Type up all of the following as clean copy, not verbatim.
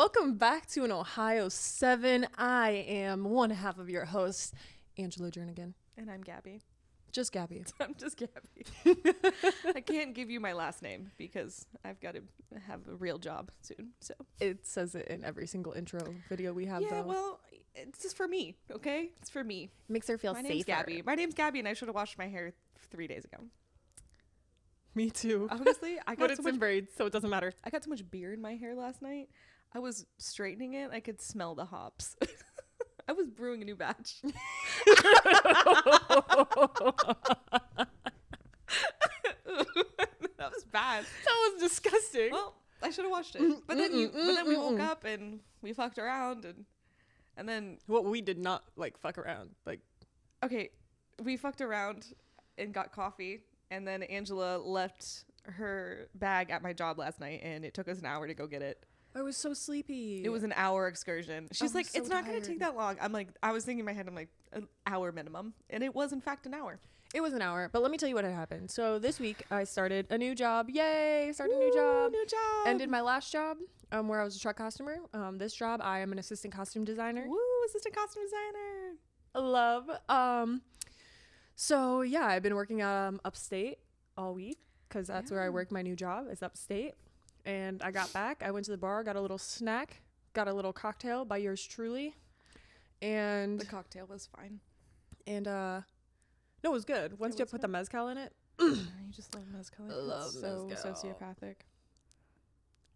welcome back to an Ohio 7. I am one half of your host, Angela Jernigan. And I'm Gabby. Just Gabby. I'm just Gabby. I can't give you my last name because I've got to have a real job soon. So It says it in every single intro video we have, yeah, though. well, it's just for me, okay? It's for me. Makes her feel My safer. name's Gabby. My name's Gabby, and I should have washed my hair 3 days ago. Me too. Honestly, I But got it's so in much. braids, so it doesn't matter. I got so much beard in my hair last night. I was straightening it. I could smell the hops. I was brewing a new batch. That was bad. That was disgusting. Well, I should have watched it. But then we woke up and we fucked around and then Well, we did not, fuck around. okay, we fucked around and got coffee, and then Angela left her bag at my job last night, and it took us an hour to go get it. I was so sleepy. It was an hour excursion. She's I'm like, so it's not going to take tired. that long. I'm like, I was thinking in my head, I'm like, an hour minimum. And it was, in fact, an hour. It was an hour, but let me tell you what had happened. So this week, I started a new job. Yay! Started a new job. New job. Ended my last job, where I was a truck customer. This job, I am an assistant costume designer. Woo, assistant costume designer. Love. So yeah, I've been working upstate all week because that's where I work. My new job is upstate. And I got back. I went to the bar, got a little snack, got a little cocktail by yours truly, and The cocktail was fine. no, it was good. Once you was put the mezcal in it. You just love mezcal. I love so mezcal. sociopathic.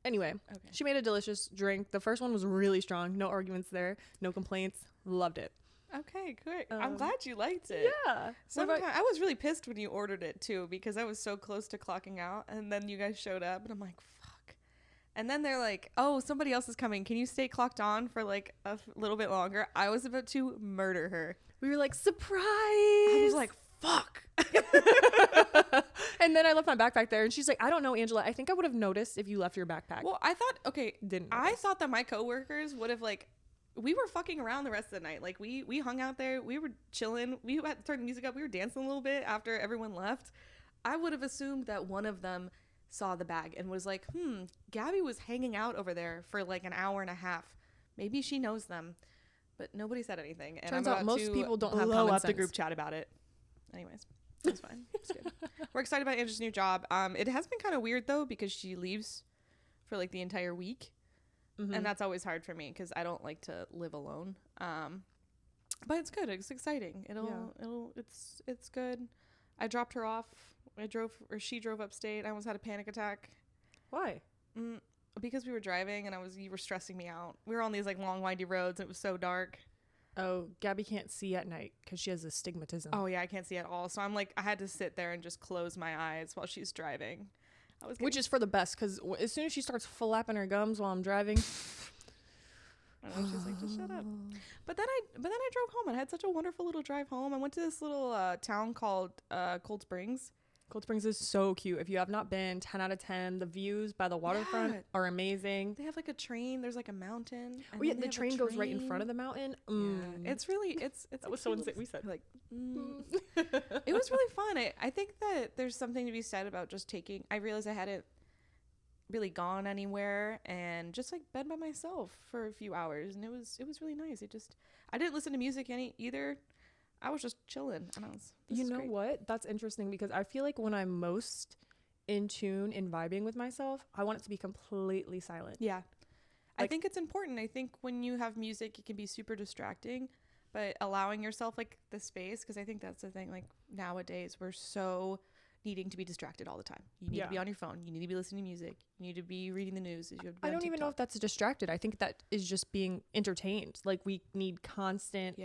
Anyway, Okay. she made a delicious drink. The first one was really strong. No arguments there. No complaints. Loved it. Okay, great. I'm Um, glad you liked it. Yeah. Sometimes I was really pissed when you ordered it too because I was so close to clocking out, and then you guys showed up, and I'm like, fuck. And then they're like, oh, somebody else is coming. Can you stay clocked on for like a little bit longer? I was about to murder her. We were like, surprise. I was like, fuck. And then I left my backpack there, and she's like, I don't know, Angela. I think I would have noticed if you left your backpack. Well, I thought, okay, Didn't I notice. thought that my coworkers would have like, we were fucking around the rest of the night. Like we hung out there, we were chilling, we had to turn the music up, we were dancing a little bit after everyone left. I would have assumed that one of them saw the bag and was like, Gabby was hanging out over there for like an hour and a half. Maybe she knows them. But nobody said anything. And Turns I'm out about most to people don't have blow common up the sense. group chat about it. Anyways, it's fine. It's good. We're excited about Angela's new job. It has been kind of weird though because she leaves for like the entire week. Mhm. And that's always hard for me because I don't like to live alone. But it's good. It's exciting. It's good. I dropped her off. She drove upstate. I almost had a panic attack. Why? Because we were driving and you were stressing me out. We were on these like long windy roads and it was so dark. Oh, Gabby can't see at night because she has astigmatism. Oh yeah, I can't see at all. So I'm like, I had to sit there and just close my eyes while she's driving. Which is for the best because as soon as she starts flapping her gums while I'm driving, I know, she's like, just shut up. But then I drove home and I had such a wonderful little drive home. I went to this little town called Cold Springs. Cold Springs is so cute. If you have not been, 10 out of 10. The views by the waterfront Yeah. are amazing. They have like a train. There's like a mountain. Oh yeah, the train goes right in front of the mountain. Yeah. It's really it's That was so insane. We said like it was really fun. I think that there's something to be said about just taking. I realized I hadn't really gone anywhere and just like been by myself for a few hours, and it was really nice. I didn't listen to music either. I was just chilling, and You know what? That's interesting because I feel like when I'm most in tune and vibing with myself, I want it to be completely silent. Yeah. I Like- think it's important. I think when you have music, it can be super distracting, but allowing yourself like the space, because I think that's the thing. Like nowadays, we're so needing to be distracted all the time. You need to be on your phone. You need to be listening to music. You need to be reading the news. You have to be I on don't even know TikTok. if that's distracted. I think that is just being entertained. Like we need constant,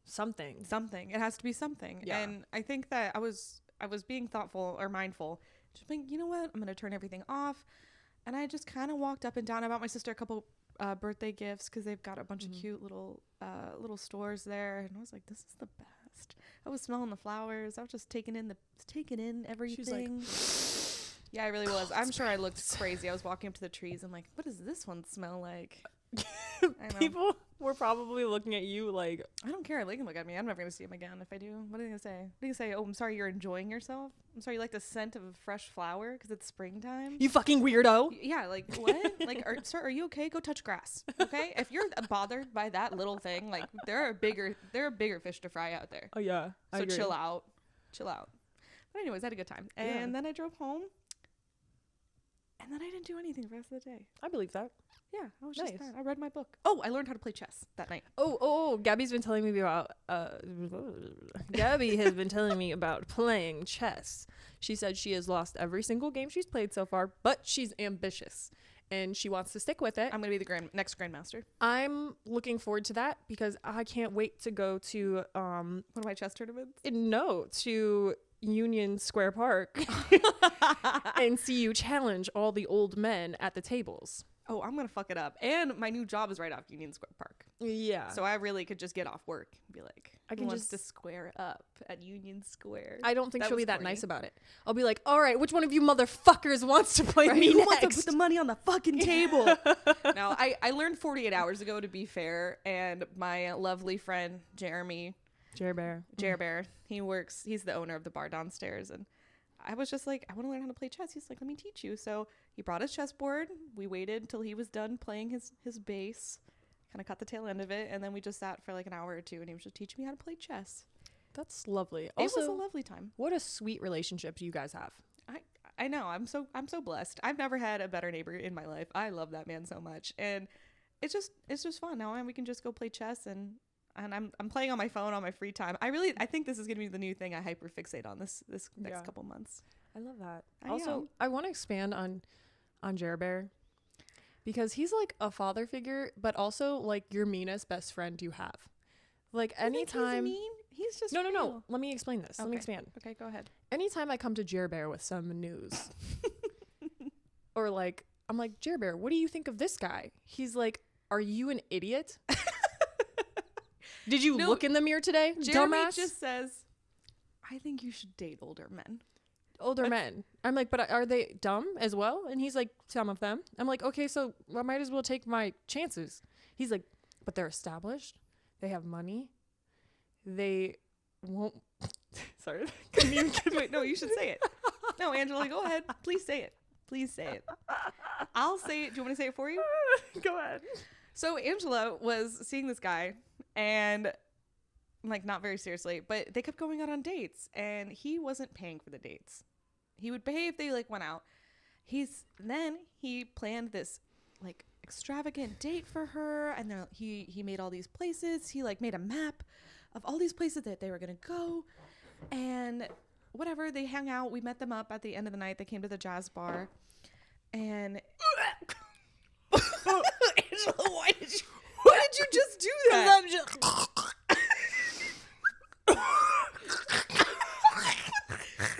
something. It has to be something. Yeah. And I think that I was being thoughtful or mindful, just being, you know what, I'm gonna turn everything off. And I just kind of walked up and down. I bought my sister a couple birthday gifts because they've got a bunch of cute little stores there, and I was like, this is the best. I was smelling the flowers. I was just taking in everything. Yeah, I really was. I'm sure I looked crazy. I was walking up to the trees. I'm like, what does this one smell like? People were probably looking at you like, I don't care. They can look at me. I'm never going to see him again if I do. What are they going to say? What are they going to say? Oh, I'm sorry you're enjoying yourself? I'm sorry you like the scent of a fresh flower because it's springtime? you fucking weirdo. Yeah, like, what? Like, sir, are you okay? Go touch grass, okay? If you're bothered by that little thing, like, there are bigger fish to fry out there. Oh, yeah. So chill out. But anyways, I had a good time. And then I drove home. And then I didn't do anything the rest of the day. I believe that. Yeah, I was just there. I read my book. Oh, I learned how to play chess that night. Oh, Gabby's been telling me about Gabby has been telling me about playing chess. She said she has lost every single game she's played so far, but she's ambitious and she wants to stick with it. I'm going to be the next grandmaster. I'm looking forward to that because I can't wait to go to one of my chess tournaments. To Union Square Park and see you challenge all the old men at the tables. Oh, I'm going to fuck it up. And my new job is right off Union Square Park. Yeah. So I really could just get off work and be like, I can just to square up at Union Square. I don't think she'll be that nice about it. I'll be like, all right, which one of you motherfuckers wants to play me Who next? wants to put the money on the fucking table? No, I learned 48 hours ago, to be fair. And my lovely friend, Jeremy Bear, he's the owner of the bar downstairs. And I was just like, I want to learn how to play chess. He's like, let me teach you. So he brought his chessboard. We waited until he was done playing his base, kind of caught the tail end of it. And then we just sat for like an hour or two and he was just teaching me how to play chess. That's lovely. It Also, was a lovely time. What a sweet relationship you guys have. I know. I'm so blessed. I've never had a better neighbor in my life. I love that man so much. And it's just fun now. And we can just go play chess and I'm playing on my phone on my free time. I think this is going to be the new thing I hyperfixate on this next couple months. I love that. I want to expand on Jer Bear because he's like a father figure, but also like your meanest best friend you have. Like anytime he's just no. Let me explain this. Okay. Let me expand. Okay, go ahead. Anytime I come to Jer Bear with some news, or like I'm like, Jer Bear, what do you think of this guy? He's like, are you an idiot? Did you look in the mirror today, Jeremy dumbass? just says, I think you should date older men. Men. I'm like, but are they dumb as well? And he's like, some of them. I'm like, okay, so I might as well take my chances. He's like, but they're established. They have money. They won't. Sorry. Wait, no, you should say it. No, Angela, go ahead. Please say it. Please say it. I'll say it. Do you want me to say it for you? Go ahead. So Angela was seeing this guy and like not very seriously, but they kept going out on dates and he wasn't paying for the dates. He would pay if they like went out. Then he planned this like extravagant date for her and then he made all these places. He like made a map of all these places that they were going to go and whatever. They hung out. We met them up at the end of the night. They came to the jazz bar and Angela, why did you just do that?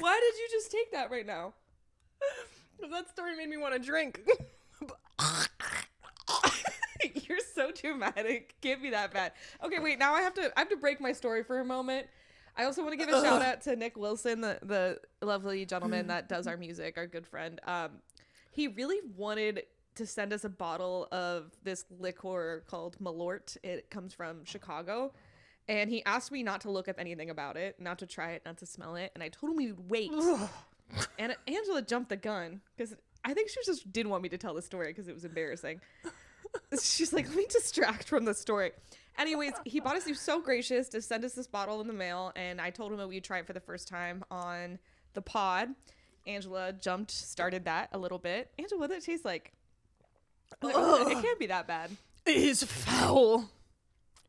Why did you just take that right now? That story made me want to drink. You're so dramatic. Can't be that bad. Okay, wait. Now I have to break my story for a moment. I also want to give a shout out to Nick Wilson, the lovely gentleman that does our music, our good friend. He really wanted to send us a bottle of this liqueur called Malort. It comes from Chicago. And he asked me not to look up anything about it, not to try it, not to smell it. And I told him we would wait. And Angela jumped the gun because I think she just didn't want me to tell the story because it was embarrassing. She's like, let me distract from the story. Anyways, he was so gracious to send us this bottle in the mail. And I told him that we'd try it for the first time on the pod. Angela started that a little bit. Angela, what did it taste like? It can't be that bad. It is foul.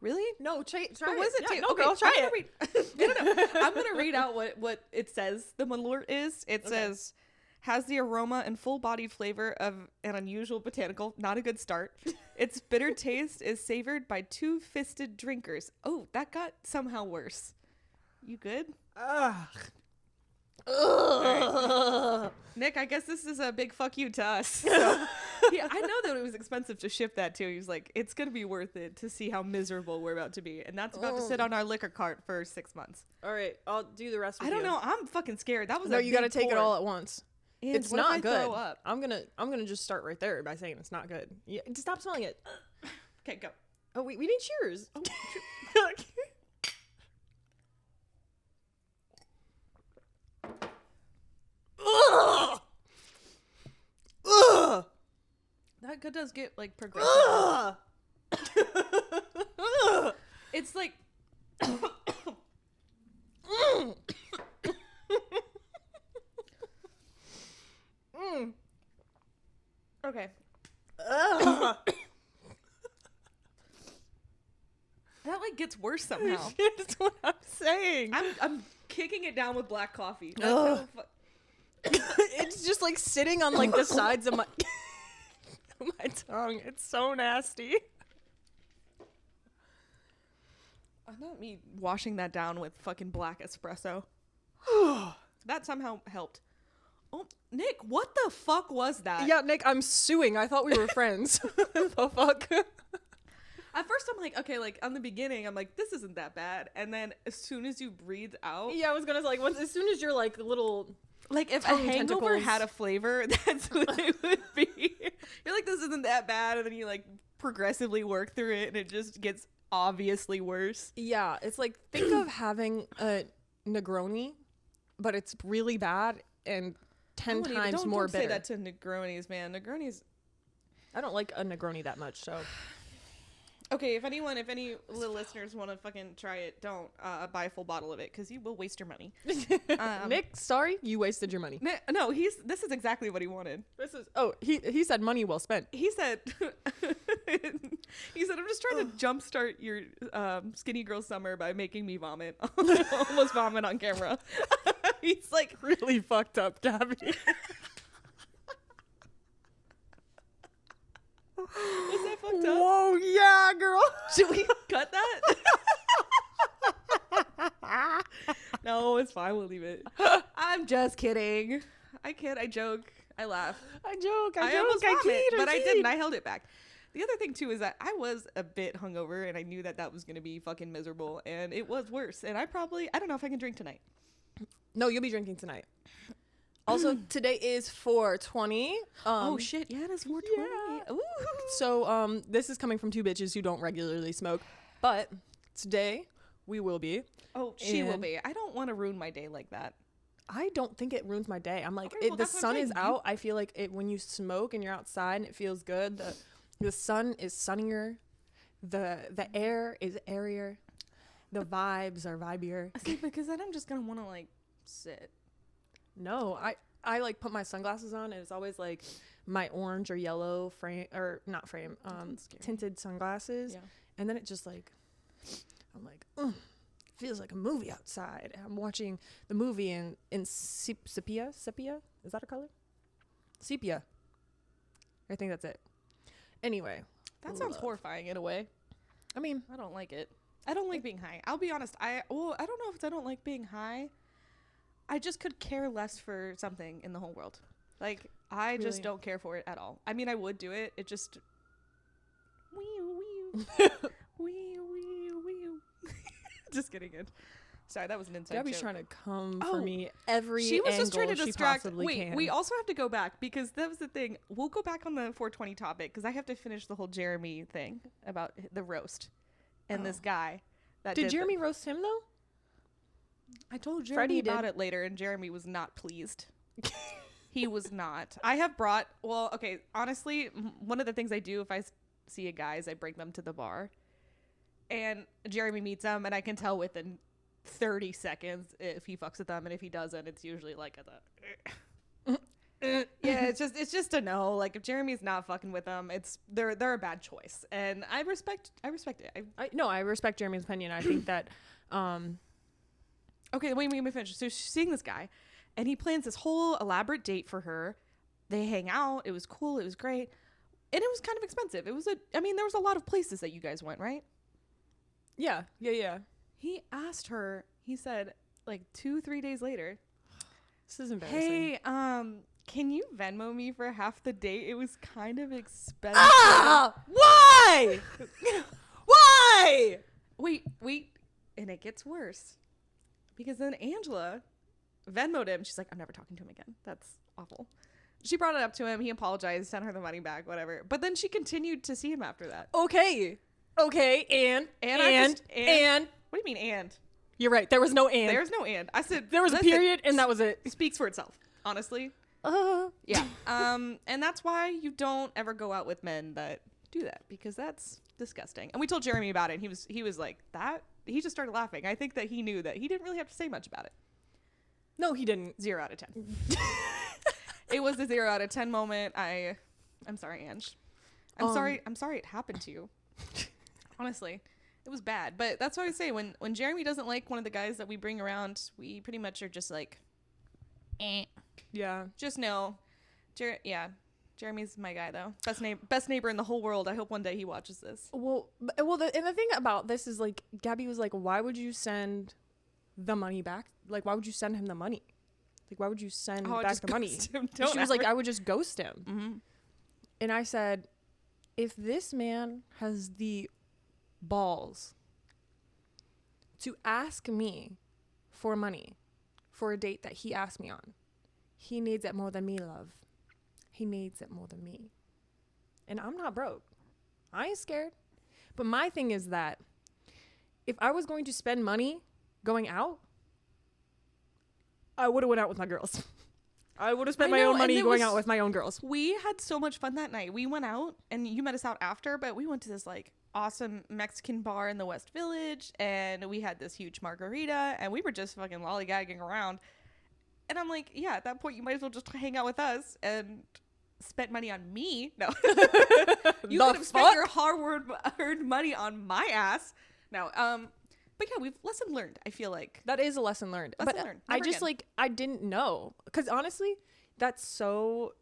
Really? No, try it. What does it taste? No, girl, try it. No. I'm going to read out what it says the Malort is. It says, has the aroma and full-bodied flavor of an unusual botanical. Not a good start. Its bitter taste is savored by two-fisted drinkers. Oh, that got somehow worse. You good? Ugh. Right. Nick, I guess this is a big fuck you to us. So, yeah, I know that it was expensive to ship that too. He was like, it's going to be worth it to see how miserable we're about to be. And that's about to sit on our liquor cart for 6 months. All right, I'll do the rest. I don't know. I'm fucking scared. That was you got to take it all at once. And it's what not if I good. throw up? I'm gonna just start right there by saying it's not good. Yeah, stop smelling it. Okay, go. Oh, we need cheers. Oh, Ugh! Ugh! That does get like progressive. Ugh! Ugh! It's like okay. Ugh! That like gets worse somehow. That's what I'm saying. I'm kicking it down with black coffee. That's Ugh. how It's just like sitting on like the sides of my my tongue. It's so nasty. not me washing that down with fucking black espresso. That somehow helped. Oh, Nick, what the fuck was that? Yeah, Nick, I'm suing. I thought we were friends. The fuck? At first, I'm like, okay, like, on the beginning, I'm like, this isn't that bad. And then as soon as you breathe out... Yeah, I was gonna say, like, as soon as you're, like, little... Like, if a hangover had a flavor, that's what it would be. You're like, this isn't that bad. And then you, like, progressively work through it, and it just gets obviously worse. Yeah, it's like, think of having a Negroni, but it's really bad and 10 times more bitter. Don't say that to Negronis, man. Negronis... I don't like a Negroni that much, so... Okay, if any little listeners want to fucking try it, don't buy a full bottle of it because you will waste your money. Nick, sorry, you wasted your money. No, this is exactly what he wanted. He said money well spent. He said I'm just trying to jumpstart your skinny girl summer by making me vomit. Almost vomit on camera. He's like really fucked up, Gabby. Was that fucked up? Whoa, yeah, girl. Should we cut that? No, it's fine. We'll leave it. I'm just kidding. I kid. I joke. I laugh. I joke. I almost vomit, kid, but I didn't. I held it back. The other thing too is that I was a bit hungover, and I knew that was going to be fucking miserable, and it was worse. And I don't know if I can drink tonight. No, you'll be drinking tonight. Also, today is 4/20. Oh shit! Yeah, it is 4/20. Yeah. Ooh. So, this is coming from two bitches who don't regularly smoke, but today we will be. Oh, she will be. I don't want to ruin my day like that. I don't think it ruins my day. I'm like, Okay, well, the that's what sun I'm is saying. out. I feel like when you smoke and you're outside and it feels good. The sun is sunnier. The air is airier. The vibes are vibier. See, because then I'm just gonna want to like sit. No, I like put my sunglasses on and it's always like my orange or yellow tinted sunglasses. Yeah. And then it just like, I'm like, feels like a movie outside. I'm watching the movie in sepia. Is that a color? Sepia. I think that's it. Anyway. That sounds horrifying in a way. I mean, I don't like it. I don't like being high. I'll be honest. I don't know if I don't like being high. I just could care less for something in the whole world. Like, I really? just don't care for it at all. I mean, I would do it. It just... Just kidding. Sorry, that was an inside Gabby's joke. trying to come for me every She was just trying to distract. Wait, we also have to go back because that was the thing. We'll go back on the 420 topic because I have to finish the whole Jeremy thing about the roast and this guy. Did Jeremy roast him, though? I told Jeremy about it later, and Jeremy was not pleased. He was not. I have brought... Well, okay, honestly, one of the things I do if I see a guy is I bring them to the bar. And Jeremy meets them, and I can tell within 30 seconds if he fucks with them, and if he doesn't, it's usually like yeah, it's just a no. Like, if Jeremy's not fucking with them, they're a bad choice. And I respect it. I respect Jeremy's opinion. I think that... Okay, wait, let me finish. So she's seeing this guy, and he plans this whole elaborate date for her. They hang out. It was cool. It was great. And it was kind of expensive. There was a lot of places that you guys went, right? Yeah. He asked her, he said, like 2-3 days later, this is embarrassing. hey, can you Venmo me for half the date? It was kind of expensive. Ah! Why? Why? Wait. And it gets worse. Because then Angela Venmo'd him. She's like, I'm never talking to him again. That's awful. She brought it up to him. He apologized, sent her the money back, whatever. But then she continued to see him after that. Okay, and What do you mean and? You're right. There was no and. There's no and. I said there was a period, and that was it. It speaks for itself, honestly. Yeah. And that's why you don't ever go out with men that do that, because that's disgusting. And we told Jeremy about it, and he was like, that? He just started laughing. I think that he knew that he didn't really have to say much about it. No, he didn't. 0 out of 10. It was a 0 out of 10 moment. I'm sorry, Ange. I'm sorry it happened to you. Honestly, it was bad. But that's what I say. When Jeremy doesn't like one of the guys that we bring around, we pretty much are just like, eh. Yeah. Just know. Jeremy's my guy, though. Best neighbor in the whole world. I hope one day he watches this. Well, and the thing about this is, like, Gabby was like, why would you send the money back? Like, why would you send him the money? Like, why would you send back the money? She was like, I would just ghost him. Mm-hmm. And I said, if this man has the balls to ask me for money for a date that he asked me on, he needs it more than me, love. He needs it more than me. And I'm not broke. I ain't scared. But my thing is that if I was going to spend money going out, I would have went out with my girls. I would have spent my own money going out with my own girls. We had so much fun that night. We went out, and you met us out after, but we went to this like awesome Mexican bar in the West Village, and we had this huge margarita, and we were just fucking lollygagging around. And I'm like, yeah, at that point, you might as well just hang out with us and spent money on me. No. You could have spent your hard-earned money on my ass. No. But yeah, we've lesson learned, I feel like. That is a lesson learned. I just, like, I didn't know. Because honestly, that's so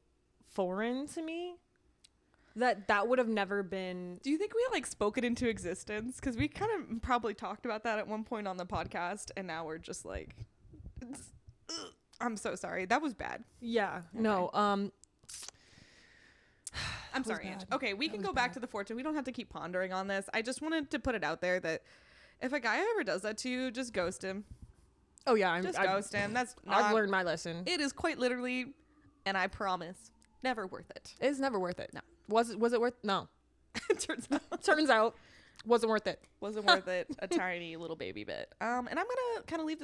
foreign to me that would have never been. Do you think we, like, spoke it into existence? Because we kind of probably talked about that at one point on the podcast, and now we're just like, I'm so sorry. That was bad. Yeah. Okay. No. I'm sorry, Ange. Okay, we can go back to the fortune. We don't have to keep pondering on this. I just wanted to put it out there that if a guy ever does that to you, just ghost him. Oh yeah, ghost him. I've learned my lesson. It is quite literally, and I promise, never worth it. It's never worth it. No. Was it worth? No. Turns out, wasn't worth it. Wasn't worth it. A tiny little baby bit. And I'm gonna kind of leave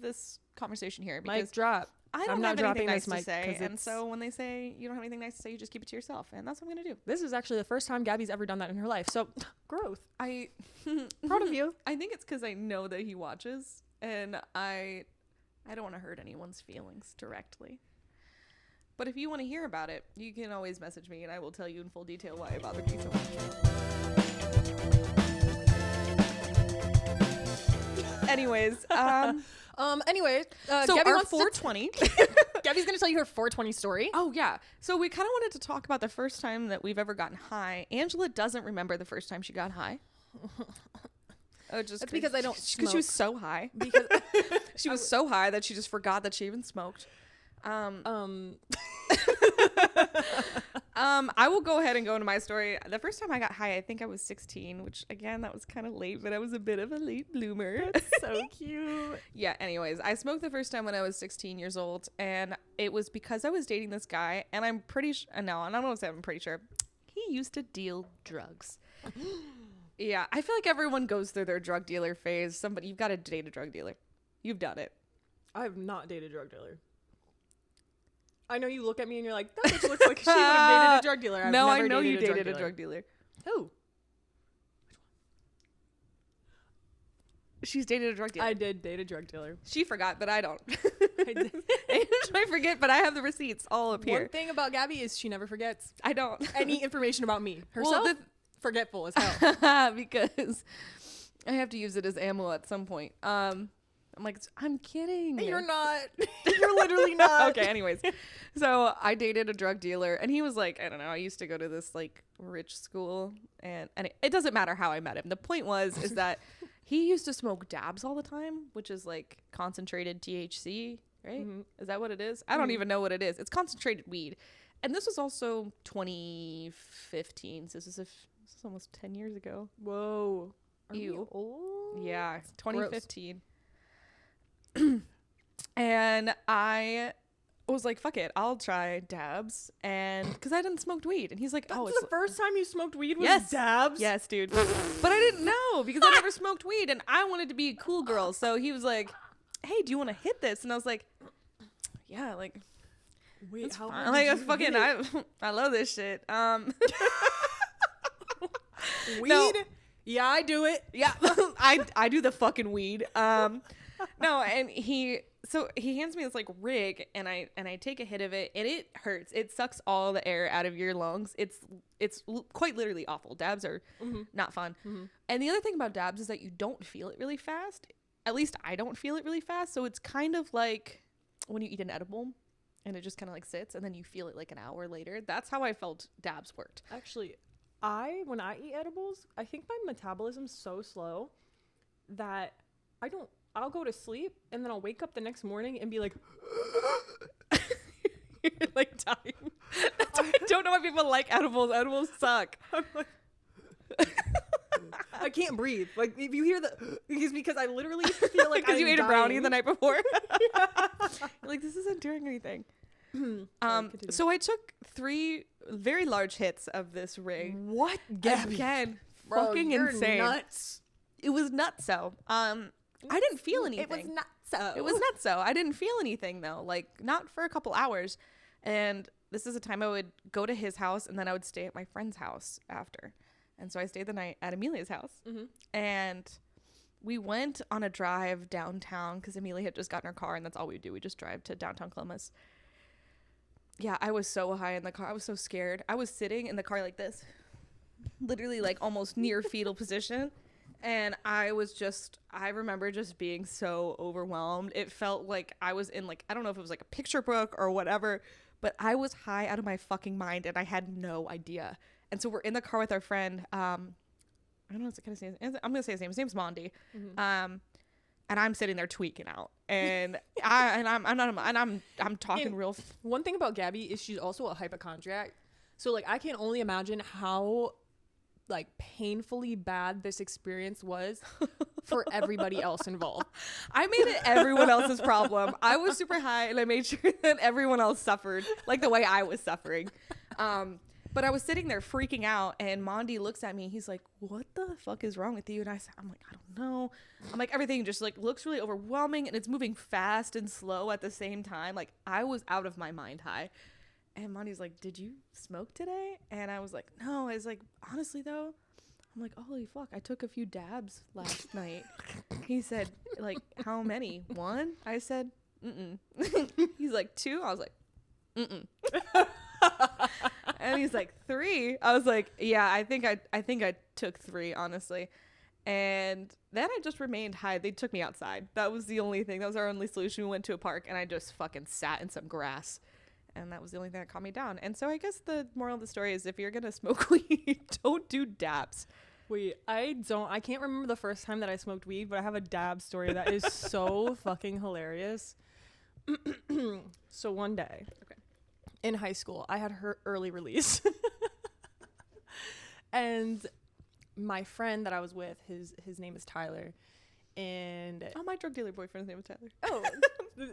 this conversation here because mic drop. I don't have anything nice to say, and so when they say you don't have anything nice to say, you just keep it to yourself, and that's what I'm gonna do. This is actually the first time Gabby's ever done that in her life, so growth. Proud of you. I think it's because I know that he watches, and I don't want to hurt anyone's feelings directly. But if you want to hear about it, you can always message me, and I will tell you in full detail why it bothered me so much. Anyways, so Gabby our 420. Gabby's gonna tell you her 420 story. Oh yeah. So we kind of wanted to talk about the first time that we've ever gotten high. Angela doesn't remember the first time she got high. Oh, just that's because I don't. Because she was so high. Because she was so high that she just forgot that she even smoked. I will go ahead and go into my story. The first time I got high, I think I was 16, which again, that was kind of late, but I was a bit of a late bloomer. That's so cute. Yeah. Anyways, I smoked the first time when I was 16 years old, and it was because I was dating this guy, and I'm pretty sure. No, I don't want to say I'm pretty sure. He used to deal drugs. Yeah, I feel like everyone goes through their drug dealer phase. You've got to date a drug dealer. You've done it. I have not dated a drug dealer. I know you look at me and you're like, that bitch looks like she would have dated a drug dealer. No, I know you dated a drug dealer. Who? She's dated a drug dealer. I did date a drug dealer. She forgot, but I don't. I forget, but I have the receipts all up here. One thing about Gabby is she never forgets. I don't. Any information about me. Herself, forgetful as hell. Because I have to use it as ammo at some point. I'm like, I'm kidding. You're not. You're literally not. Okay, anyways. So I dated a drug dealer, and he was like, I don't know, I used to go to this like rich school, and it doesn't matter how I met him. The point is that he used to smoke dabs all the time, which is like concentrated THC, right? Mm-hmm. Is that what it is? I don't even know what it is. It's concentrated weed. And this was also 2015. So this is almost 10 years ago. Whoa. Are you old? Yeah, 2015. And I was like, fuck it, I'll try dabs. And because I hadn't smoked weed. And he's like, That's it's the first time you smoked weed was Yes. dabs? Yes, dude. But I didn't know because I never smoked weed and I wanted to be a cool girl. So he was like, hey, do you want to hit this? And I was like, yeah, like, Wait, how fine. Like, it's fucking, I love this shit. Weed? No. Yeah, I do it. Yeah, I do the fucking weed. No, and he hands me this like rig, and I take a hit of it, and it hurts. It sucks all the air out of your lungs. It's quite literally awful. Dabs are not fun. Mm-hmm. And the other thing about dabs is that you don't feel it really fast. At least I don't feel it really fast. So it's kind of like when you eat an edible, and it just kind of like sits, and then you feel it like an hour later. That's how I felt dabs worked. Actually, when I eat edibles, I think my metabolism's so slow that I'll go to sleep and then I'll wake up the next morning and be like, You're like dying. I don't know why people like edibles. Edibles suck. I'm like, I can't breathe. Like, if you hear it's because I literally feel like because you ate a brownie the night before. Yeah. You're like, this isn't doing anything. Continue. So I took 3 very large hits of this rig. What, Gabby? Again, Bro, fucking you're insane. nuts. It was nuts. So, I didn't feel anything. It was nuts. So. It was nuts. So I didn't feel anything though. Like not for a couple hours. And this is a time I would go to his house and then I would stay at my friend's house after. And so I stayed the night at Amelia's house. Mm-hmm. And we went on a drive downtown because Amelia had just gotten her car and that's all we do. We just drive to downtown Columbus. Yeah, I was so high in the car. I was so scared. I was sitting in the car like this, literally like almost near fetal position. And I remember just being so overwhelmed. It felt like I was in like, I don't know if it was like a picture book or whatever, but I was high out of my fucking mind and I had no idea. And so we're in the car with our friend. I don't know what to kind of say. I'm going to say his name. His name's Mondi. Mm-hmm. And I'm sitting there tweaking out, and I'm talking and real. One thing about Gabby is she's also a hypochondriac, so like I can only imagine how like painfully bad this experience was for everybody else involved. I made it everyone else's problem. I was super high, and I made sure that everyone else suffered like the way I was suffering. But I was sitting there freaking out, and Mondi looks at me. He's like, "What the fuck is wrong with you?" And I'm like, "I don't know." I'm like, everything just like looks really overwhelming, and it's moving fast and slow at the same time. Like I was out of my mind high. And Mondi's like, "Did you smoke today?" And I was like, "No." I was like, "Honestly though," I'm like, "Holy fuck, I took a few dabs last night." He said, "Like how many? 1?" I said, "Mm-mm." He's like, 2? I was like, "Mm-mm." And he's like, 3? I was like, yeah, I think I took 3, honestly. And then I just remained high. They took me outside. That was the only thing. That was our only solution. We went to a park and I just fucking sat in some grass. And that was the only thing that calmed me down. And so I guess the moral of the story is if you're going to smoke weed, don't do dabs. Wait, I can't remember the first time that I smoked weed, but I have a dab story that is so fucking hilarious. So one day, in high school, I had her early release. And my friend that I was with, his name is Tyler. And oh, my drug dealer boyfriend's name is Tyler. Oh,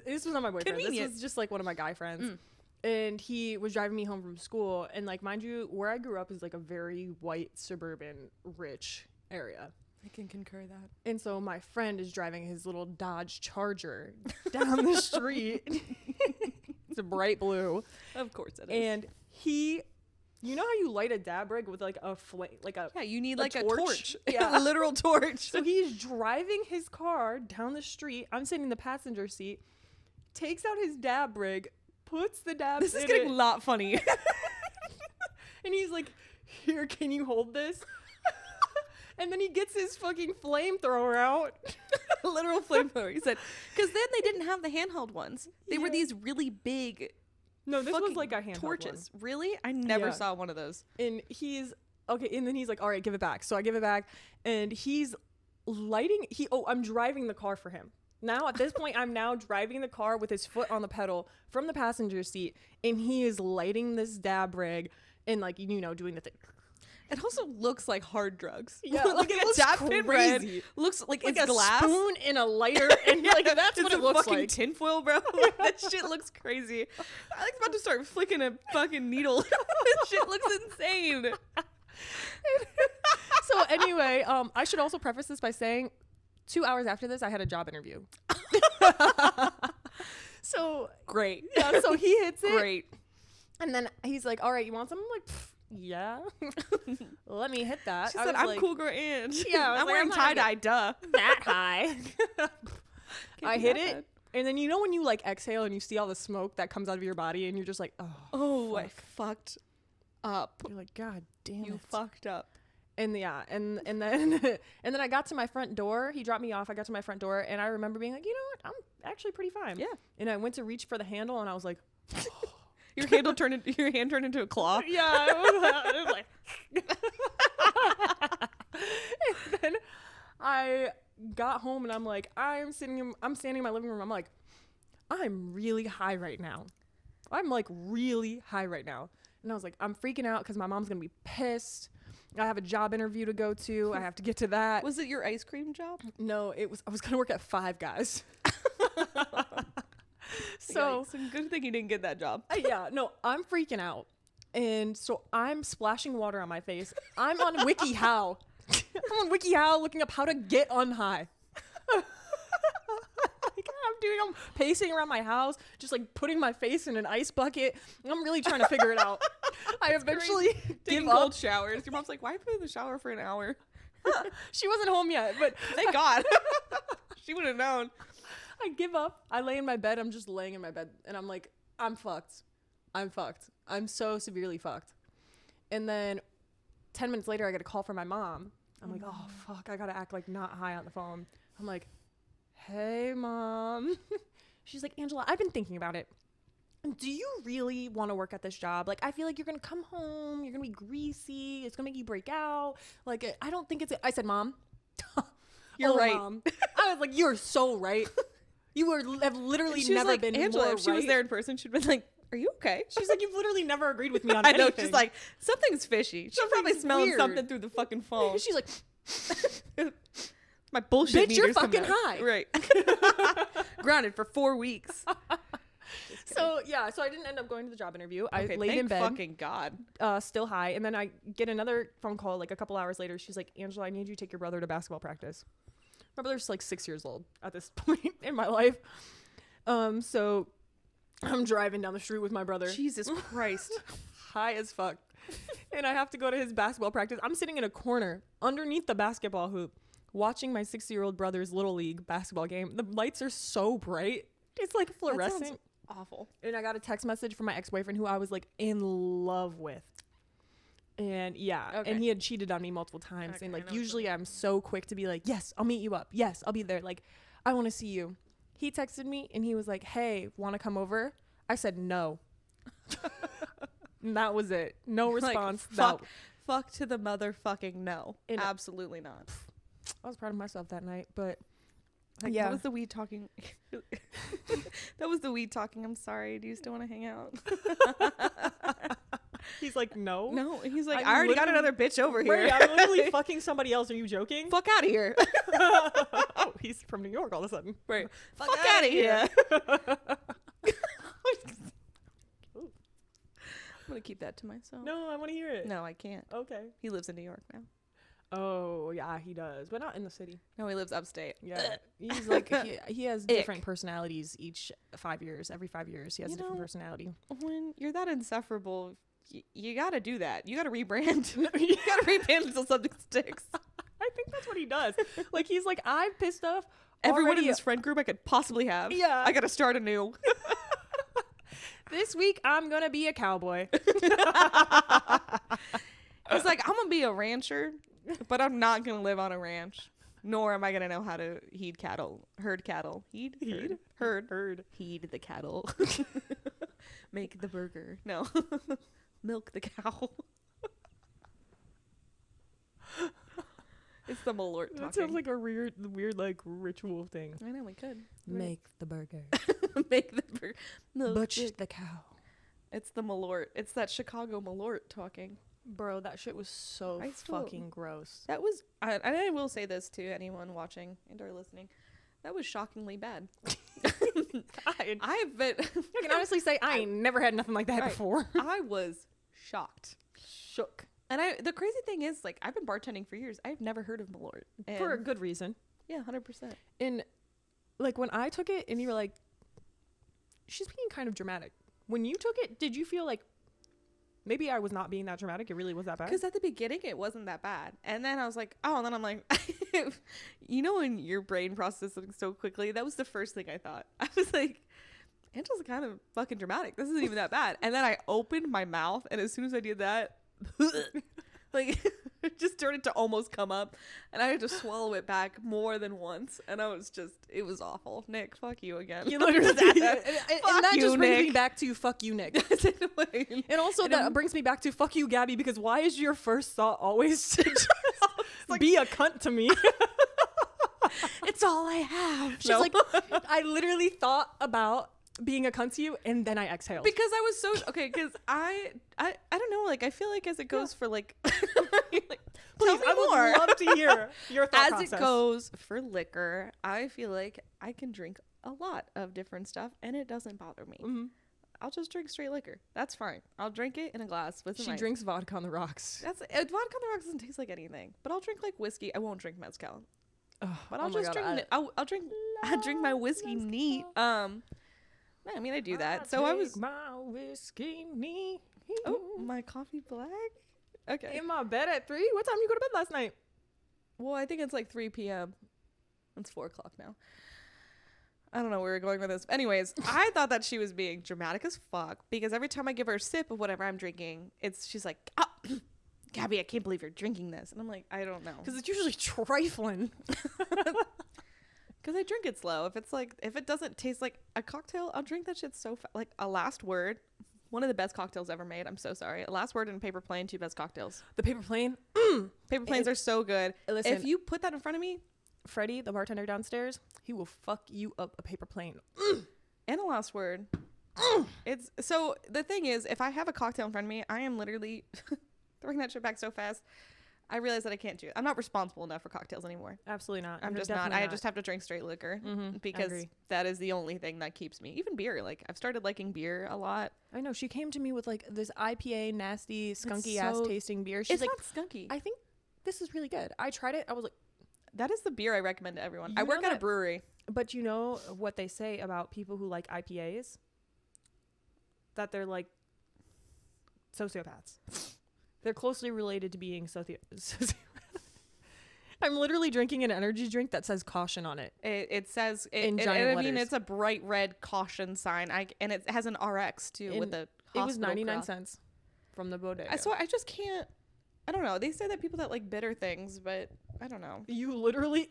this was not my boyfriend. Convenient. This was just like one of my guy friends. And he was driving me home from school. And like, mind you, where I grew up is like a very white, suburban, rich area. I can concur that. And so my friend is driving his little Dodge Charger down the street. It's a bright blue. Of course it is. And you know how you light a dab rig with like a flame, yeah, you need like a torch. Yeah, a literal torch. So he's driving his car down the street. I'm sitting in the passenger seat. Takes out his dab rig, puts the dab. This is getting a lot funny. And he's like, "Here, can you hold this?" And then he gets his fucking flamethrower out. A literal flamethrower. He said, because then they didn't have the handheld ones. They were these really big. No, this was like a handheld torches. one. Really? I never saw one of those. And he's okay. And then he's like, "All right, give it back." So I give it back, and he's lighting. I'm driving the car for him. Now at this point, I'm now driving the car with his foot on the pedal from the passenger seat, and he is lighting this dab rig and like doing the thing. It also looks like hard drugs. Yeah, like it a looks tap in red crazy. looks like Like it's a glass. spoon in a lighter, and like that's It's what a it looks fucking like. tinfoil, bro. Like, that shit looks crazy. I'm like about to start flicking a fucking needle. This shit looks insane. So anyway, I should also preface this by saying 2 hours after this, I had a job interview. So Great. yeah, so he hits it. Great. And then he's like, all right, you want some? I'm like, yeah. Let me hit that. She I said, was I'm like, cool girl Ange. Yeah, I was I'm like, wearing I'm not gonna tie-dye, duh. that high. I be hit that it. bad. And then you know when you like exhale and you see all the smoke that comes out of your body and you're just like, oh, Oh, I fuck. fucked up. You're like, God damn You it. fucked up. And yeah, and then and then I got to my front door. He dropped me off. I got to my front door, and I remember being like, you know what? I'm actually pretty fine. Yeah. And I went to reach for the handle, and I was like, Your hand turned into a claw. yeah. It was like. And then I got home, and I'm like, I'm standing in my living room. I'm like, I'm really high right now. I'm like really high right now. And I was like, I'm freaking out because my mom's gonna be pissed. I have a job interview to go to. I have to get to that. Was it your ice cream job? No, I was gonna work at Five Guys. So Yikes. Good thing you didn't get that job. yeah, no, I'm freaking out, and so I'm splashing water on my face. I'm on WikiHow. I'm on WikiHow looking up how to get on high. I'm pacing around my house, just like putting my face in an ice bucket. I'm really trying to figure it out. I eventually Taking give cold up. showers. Your mom's like, why put in the shower for an hour? She wasn't home yet, but Thank God. She would have known. I give up. I lay in my bed. I'm just laying in my bed, and I'm like, I'm fucked. I'm fucked. I'm so severely fucked. And then 10 minutes later, I get a call from my mom. I'm like, oh, fuck. I got to act like not high on the phone. I'm like, hey, Mom. She's like, Angela, I've been thinking about it. Do you really want to work at this job? Like, I feel like you're going to come home. You're going to be greasy. It's going to make you break out. Like, I don't think it's... I said, Mom. You're right. Mom. I was like, you're so right. You have literally She was never like, been Angela, more if she was right. there in person, she'd been like, are you okay? She's like, you've literally never agreed with me on I know. anything. She's like, something's fishy. She's probably Something's smelling weird. something through the fucking phone. She's like, My bullshit Bitch, you're meter's coming fucking out. high. Right. Grounded for 4 weeks. so yeah. So I didn't end up going to the job interview. I Okay, laid thank in bed, fucking God. still high, and then I get another phone call like a couple hours later. She's like, Angela, I need you to take your brother to basketball practice. My brother's like 6 years old at this point in my life. So I'm driving down the street with my brother. Jesus Christ. High as fuck. And I have to go to his basketball practice. I'm sitting in a corner underneath the basketball hoop watching my 6-year-old brother's little league basketball game. The lights are so bright. It's like fluorescent. That sounds awful. And I got a text message from my ex-boyfriend who I was like in love with. And yeah, Okay. and he had cheated on me multiple times. Okay, And I like know what usually I'm so quick to be like, yes, I'll meet you up. Yes, I'll be there. Like, I want to see you. He texted me and he was like, hey, want to come over? I said no. And that was it. No response. Like, fuck to the motherfucking no. And- Absolutely not. I was proud of myself that night, but Like, yeah. That was the weed talking. That was the weed talking. I'm sorry. Do you still want to hang out? He's like, no. No. He's like, I'm I already got literally- another bitch over here. Wait, I'm literally fucking somebody else. Are you joking? Fuck out of here. Oh, he's from New York all of a sudden. Right. Fuck out of here. I'm going to keep that to myself. No, I want to hear it. No, I can't. Okay. He lives in New York now. Oh, yeah, he does. But not in the city. No, he lives upstate. Yeah. He's like, he has different personalities each 5 years. Every 5 years, he has a different personality. When you're that insufferable, you got to do that. You got to rebrand. You got to rebrand until something sticks. I think that's what he does. Like, he's like, I'm pissed off. Everyone already. in this friend group I could possibly have. Yeah. I got to start anew. This week, I'm going to be a cowboy. It's like, I'm going to be a rancher, but I'm not going to live on a ranch. Nor am I going to know how to herd cattle. Herd. Heed the cattle. Make the burger. No. Milk the cow. It's the malort talking. That sounds like a weird like ritual thing. I know, we could. Make the burger. Make the burger. Butch the cow. It's the malort. It's that Chicago malort talking. Bro, that shit was so fucking gross. That was, I will say this to anyone watching and or listening. That was shockingly bad. I've been. I can honestly say I ain't never had nothing like that before. I was shocked. Shook. And the crazy thing is, like, I've been bartending for years. I've never heard of malort. For a good reason. Yeah, 100%. And, like, when I took it and you were like, she's being kind of dramatic. When you took it, did you feel like maybe I was not being that dramatic? It really was that bad? Because at the beginning, it wasn't that bad. And then I was like, oh, and then I'm like, you know, when your brain processes something so quickly, that was the first thing I thought. I was like, Angela's kind of fucking dramatic. This isn't even that bad. And then I opened my mouth, and as soon as I did that, like, it just started to almost come up, and I had to swallow it back more than once, and it was awful. Nick, fuck you again. You literally and that just brings me back to fuck you, Nick. And also that brings me back to fuck you, Gabby, because why is your first thought always to just like, be a cunt to me? It's all I have. She's like, I literally thought about being a cunt to you, and then I exhaled because I was so okay. Because I don't know. Like, I feel like as it goes for like, like please, I would love to hear your thought process. It goes for liquor, I feel like I can drink a lot of different stuff, and it doesn't bother me. Mm-hmm. I'll just drink straight liquor. That's fine. I'll drink it in a glass with. She drinks vodka on the rocks. Vodka on the rocks doesn't taste like anything. But I'll drink like whiskey. I won't drink mezcal. But I'll just drink. I'll drink. I drink my whiskey neat. I mean, I do that. So I was my whiskey neat. Oh, my coffee black. Okay. In my bed at 3. What time you go to bed last night? Well, I think it's like 3 p.m. It's 4 o'clock now. I don't know where we're going with this. Anyways, I thought that she was being dramatic as fuck because every time I give her a sip of whatever I'm drinking, she's like, oh, Gabby, I can't believe you're drinking this. And I'm like, I don't know. Because it's usually trifling. Because I drink it slow. If it doesn't taste like a cocktail, I'll drink that shit so fast. Like a Last Word, one of the best cocktails ever made. I'm so sorry. A Last Word and Paper Plane, 2 best cocktails. The Paper Plane? Paper Planes are so good. Listen, if you put that in front of me, Freddie, the bartender downstairs, he will fuck you up a Paper Plane. And a Last Word. It's so the thing is, if I have a cocktail in front of me, I am literally throwing that shit back so fast. I realize that I can't do it. I'm not responsible enough for cocktails anymore. Absolutely not. I'm just not. I just have to drink straight liquor because that is the only thing that keeps me. Even beer. Like, I've started liking beer a lot. I know. She came to me with like this IPA, nasty, skunky ass tasting beer. She's like, it's not skunky. I think this is really good. I tried it. I was like, that is the beer I recommend to everyone. I work at a brewery. But you know what they say about people who like IPAs? That they're like sociopaths. They're closely related to being sociopaths. I'm literally drinking an energy drink that says caution on it. It says in giant letters. I mean, it's a bright red caution sign. And it has an RX too with the. It was 99 cents from the bodega. So I just can't. I don't know. They say that people that like bitter things, but I don't know. You literally.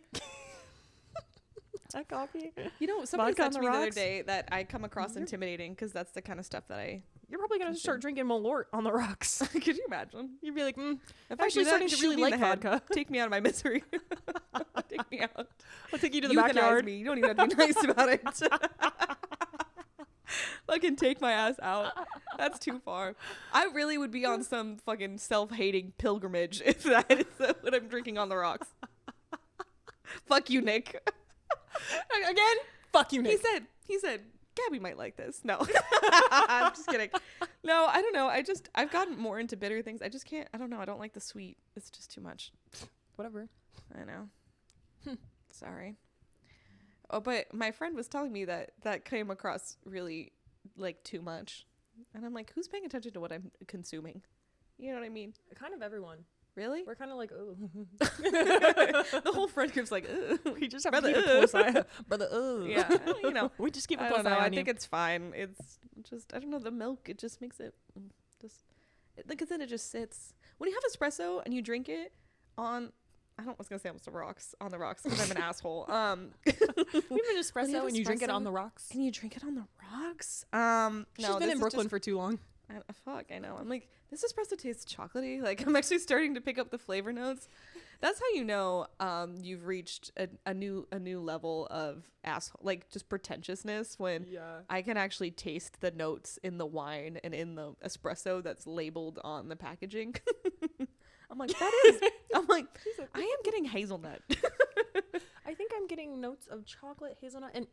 That coffee. You know, somebody said to me the other day that I come across intimidating because that's the kind of stuff that I. You're probably gonna start drinking malort on the rocks. Could you imagine? You'd be like, if actually starting to really like vodka. Take me out of my misery. Take me out. I'll take you to the backyard. Me. You don't even have to be nice about it. Fucking take my ass out. That's too far. I really would be on some fucking self-hating pilgrimage if that is what I'm drinking on the rocks. Fuck you, Nick. Again, fuck you, Nick. He said, Gabby might like this. No. I'm just kidding. No, I don't know. I've gotten more into bitter things. I just can't. I don't know. I don't like the sweet. It's just too much. Whatever. I know. Sorry. Oh, but my friend was telling me that came across really like too much. And I'm like, who's paying attention to what I'm consuming? You know what I mean? Kind of everyone. Really? We're kind of like, oh. The whole friend group's like, ugh. We just have to keep a close eye. Brother, yeah, you know. We just keep a close eye on I think it's fine. It's just, I don't know, the milk, it just makes it just, because then it just sits. When you have espresso and you drink it on, I was going to say on the rocks because I'm an asshole. You have an espresso and you drink it on the rocks? And you drink it on the rocks? She's been in Brooklyn for too long. I know. I'm like, this espresso tastes chocolatey. Like, I'm actually starting to pick up the flavor notes. That's how you know you've reached a new level of asshole, like just pretentiousness, when I can actually taste the notes in the wine and in the espresso that's labeled on the packaging. I'm like, I am getting hazelnut. I think I'm getting notes of chocolate, hazelnut, and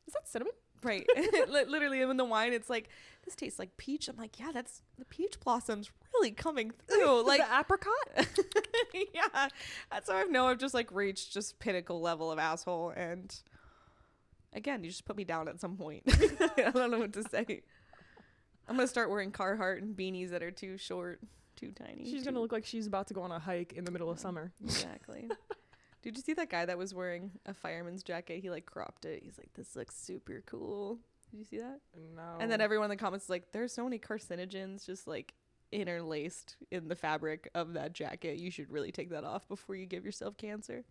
is that cinnamon? Right. Literally in the wine, it's like, this tastes like peach. I'm like, yeah, that's the peach blossoms really coming through. Like the apricot. Yeah, that's how I know I've just like reached just pinnacle level of asshole. And again, you just put me down at some point. I don't know what to say. I'm gonna start wearing Carhartt and beanies that are too short, too tiny. She's gonna look like she's about to go on a hike in the middle of summer. Exactly. Did you see that guy that was wearing a fireman's jacket? He like cropped it. He's like, this looks super cool. Did you see that? No. And then everyone in the comments is like, there's so many carcinogens just like interlaced in the fabric of that jacket. You should really take that off before you give yourself cancer.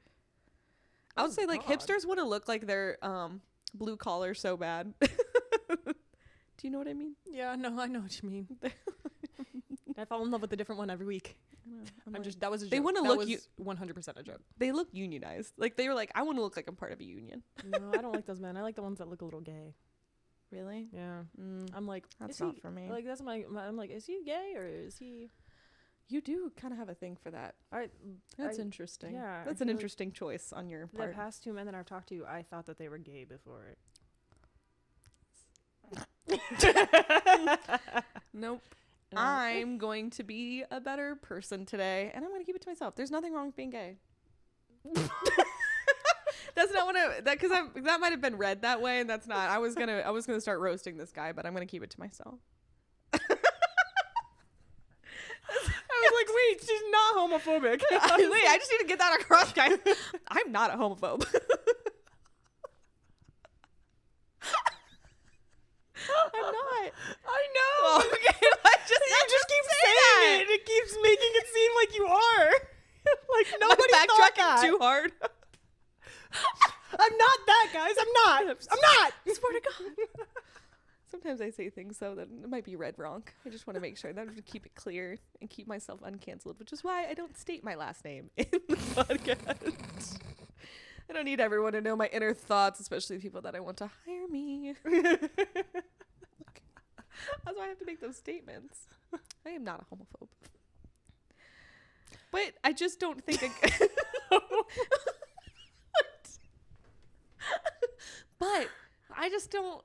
I would say like hipsters want to look like they're blue collar so bad. Do you know what I mean? Yeah, no, I know what you mean. I fall in love with a different one every week. That was a joke. They want to look 100% a joke. They look unionized. Like they were like, I want to look like I'm part of a union. No, I don't like those men. I like the ones that look a little gay. Really? Yeah. I'm like, that's not for me. Like that's I'm like, is he gay or is he? You do kind of have a thing for that. That's interesting. Yeah, that's an interesting choice on your part. The past 2 men that I've talked to, I thought that they were gay before. Nope. I'm going to be a better person today, and I'm going to keep it to myself. There's nothing wrong with being gay. That's not what because that might have been read that way, and that's not. I was gonna start roasting this guy, but I'm gonna keep it to myself. I was like, wait, she's not homophobic. Wait, I just need to get that across, guys. I'm not a homophobe. I'm not. I know. Okay, you just keep saying it, and it keeps making it seem like you are. Like nobody thought that. Too hard. I'm not that, guys. I'm not. I swear to God. Sometimes I say things so that it might be read wrong. I just want to make sure that to keep it clear and keep myself uncanceled, which is why I don't state my last name in the podcast. I don't need everyone to know my inner thoughts, especially people that I want to hire me. That's why I have to make those statements. I am not a homophobe. But I just don't think... But I just don't...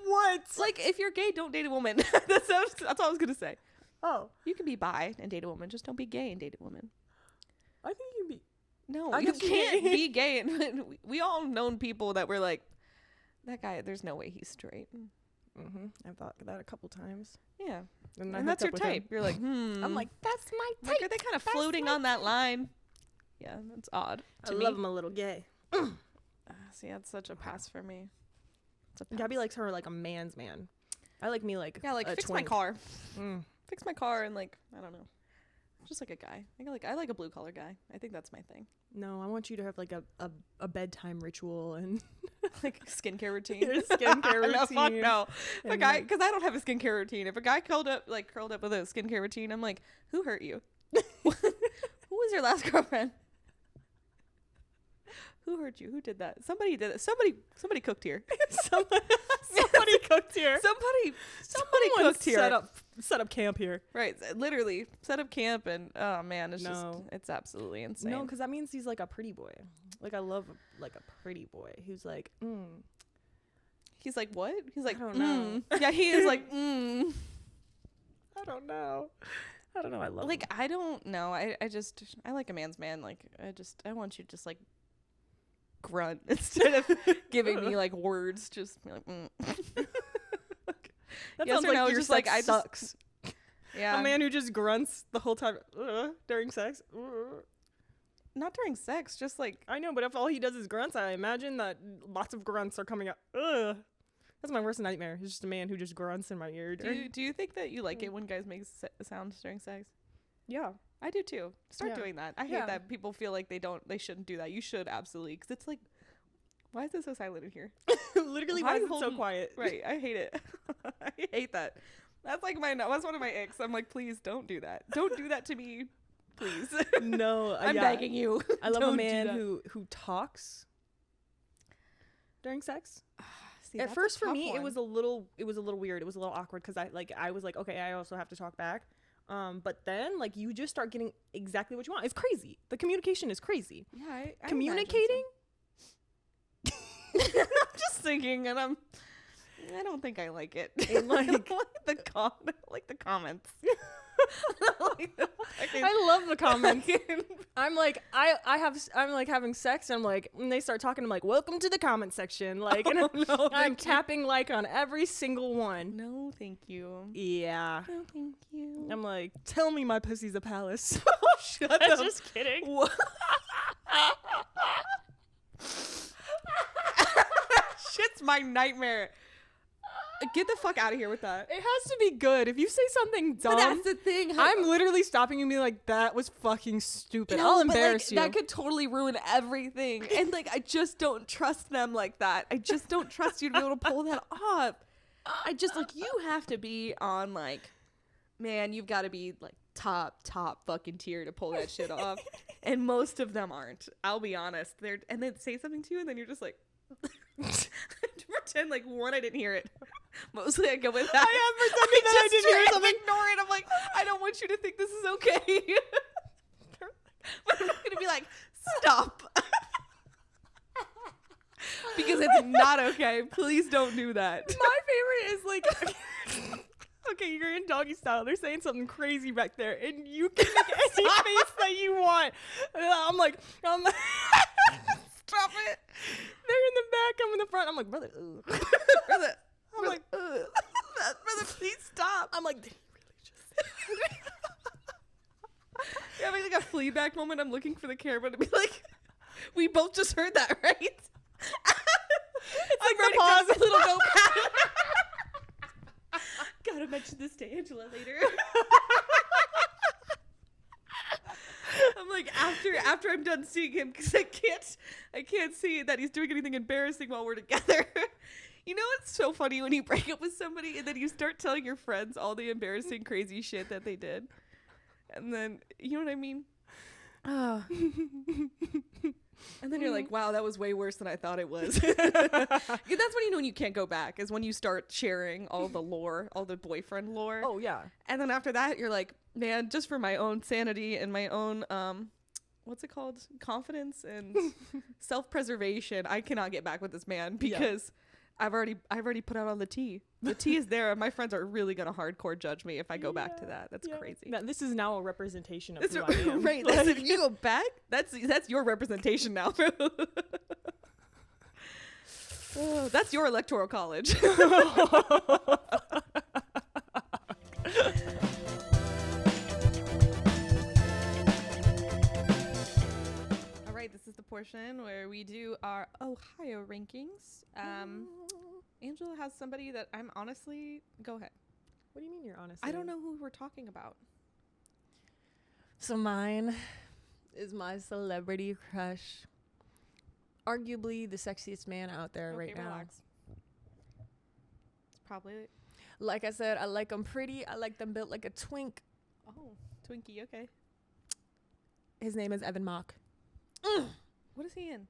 What? Like, if you're gay, don't date a woman. That's all I was going to say. Oh. You can be bi and date a woman. Just don't be gay and date a woman. I think you can be... No, you can't be gay. And we all known people that were like, that guy, there's no way he's straight. Mm-hmm. I've thought that a couple times. Yeah. And that's your type. You're like, I'm like, that's my type. Like, are they kind of floating on that line? Yeah, that's odd. I love him a little gay. See, that's such a pass for me. Gabby likes her like a man's man. I like me like fix twink. my car. Fix my car and like, I don't know. Just like a guy. I like a blue collar guy. I think that's my thing. No, I want you to have like a bedtime ritual and like skincare routine. Skincare routine. No, fuck no. If a guy, because I don't have a skincare routine. If a guy curled up with a skincare routine, I'm like, who hurt you? Who was your last girlfriend? Who hurt you? Who did that? Somebody did it. Somebody cooked here. Somebody cooked here. Somebody cooked here. Set up camp here. Right. Literally set up camp and oh man, it's absolutely insane. No, because that means he's like a pretty boy. Like I love like a pretty boy who's like, He's like, what? He's like, I don't know. Yeah, he is like, I don't know. I love like, him. I don't know. I like a man's man. Like, I want you to just like grunt instead of giving me like words. Just be like, That yes sounds or like no, you're just like I sucks. Yeah. A man who just grunts the whole time during sex. Not during sex, just like I know, but if all he does is grunts, I imagine that lots of grunts are coming out. That's my worst nightmare. It's just a man who just grunts in my ear. Do you think that you like it when guys make sounds during sex? Yeah, I do too. Start doing that. I hate that people feel like they shouldn't do that. You should absolutely, because it's like, why is it so silent in here? Literally, why is it so quiet? Right, I hate it. I hate that. That's like that's one of my icks. I'm like, please don't do that. Don't do that to me. Please. No, I'm begging you. I love a Don't do man that. who talks during sex. See, At that's a first, for tough me, one. it was a little weird. It was a little awkward because I was like, okay, I also have to talk back. But then like you just start getting exactly what you want. It's crazy. The communication is crazy. Yeah, I Communicating. imagine so. I'm just thinking, and I don't think I like it. And, like- I don't like the comments. I love the comments. I'm like I'm like having sex and I'm like when they start talking I'm like welcome to the comment section like and no, I'm tapping like on every single one. No, thank you. Yeah. No, thank you. I'm like tell me my pussy's a palace. Shut I'm up. just kidding. What? Shit's my nightmare. Get the fuck out of here with that. It has to be good. If you say something dumb, But that's the thing. I'm literally stopping you and being like, that was fucking stupid. I'll embarrass you. That could totally ruin everything. And like, I just don't trust them like that. I just don't trust you to be able to pull that off. I just like, you have to be on like, man, you've got to be like top fucking tier to pull that shit off. And most of them aren't. I'll be honest. And then say something to you and then you're just like, pretend like one, I didn't hear it. Mostly I go with that. I am pretending that I didn't hear something. Ignore it. I'm like, I don't want you to think this is okay. But I'm not gonna be like, stop. Because it's not okay. Please don't do that. My favorite is like okay, you're in doggy style. They're saying something crazy back there, and you can make any face that you want. I'm like, Stop it. they're in the back, I'm in the front. I'm like, brother, ugh. Brother. I'm like, ugh. Brother, please stop. I'm like, did he really just say that? You're having like a Fleabag moment. I'm looking for the camera to be like, we both just heard that, right? It's like the pause. A little notepad. Gotta mention this to Angela later. I'm like after I'm done seeing him because I can't see that he's doing anything embarrassing while we're together. You know what's so funny when you break up with somebody and then you start telling your friends all the embarrassing crazy shit that they did, and then you know what I mean. And then you're like, wow, that was way worse than I thought it was. That's when you know when you can't go back, is when you start sharing all the lore, all the boyfriend lore. Oh yeah. And then after that, you're like, man, just for my own sanity and my own, what's it called? Confidence and self-preservation, I cannot get back with this man because I've already put out all the tea. The tea is there, and my friends are really gonna hardcore judge me if I go back to that. That's crazy. Now, this is now a representation of who I am. Right. That's, if you go back, that's your representation now. Oh, that's your electoral college. All right, this is the portion where we do our Ohio rankings. Angela has somebody that I'm honestly... Go ahead. What do you mean you're honest? I don't know who we're talking about. So mine is my celebrity crush. Arguably the sexiest man out there right now. Relax. It's probably... Like I said, I like them pretty. I like them built like a twink. Oh, Twinkie, okay. His name is Evan Mock. What is he in?